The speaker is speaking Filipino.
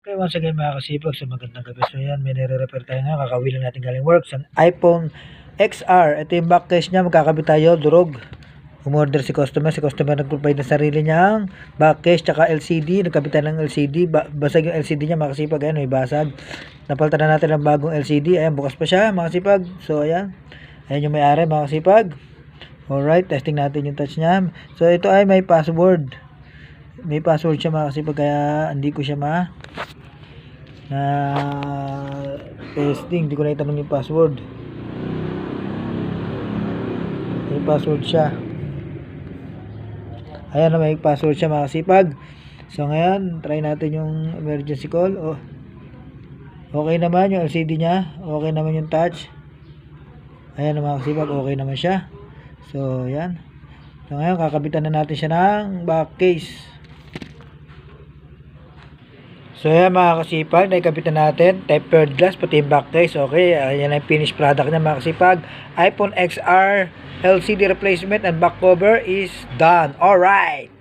Okay, once again mga kasipag, sa magandang gabi. So yan, may nire-repair tayo nga. Kakawili lang natin galing works. Ang iPhone XR. Ito yung back case niya. Magkakabit tayo, durog. Umorder si customer. Si customer nag-provide ng sarili niyang back case tsaka LCD. Nagkabit tayo ng LCD. Basag yung LCD niya mga kasipag. Ayan, may basag. Napalitan na natin ng bagong LCD. Ayan, bukas pa siya mga kasipag. So ayan. Ayan yung may-ari mga kasipag. Alright, testing natin yung touch niya. So ito ay may password. May password siya mga kasipag, kaya hindi ko siya na testing, hindi ko na itanong yung password. May password siya. Ayan na, may password siya mga kasipag. So ngayon, try natin yung emergency call. Oh, okay naman yung LCD nya, okay naman yung touch. Ayan na mga kasipag, okay naman siya. So yan. So ngayon, kakabitan na natin siya ng back case. So yan mga kasipag, naikabitan natin tempered glass pati yung back case. Okay, ayan ang finished product niya mga kasipag. iPhone XR LCD replacement and back cover is done. Alright.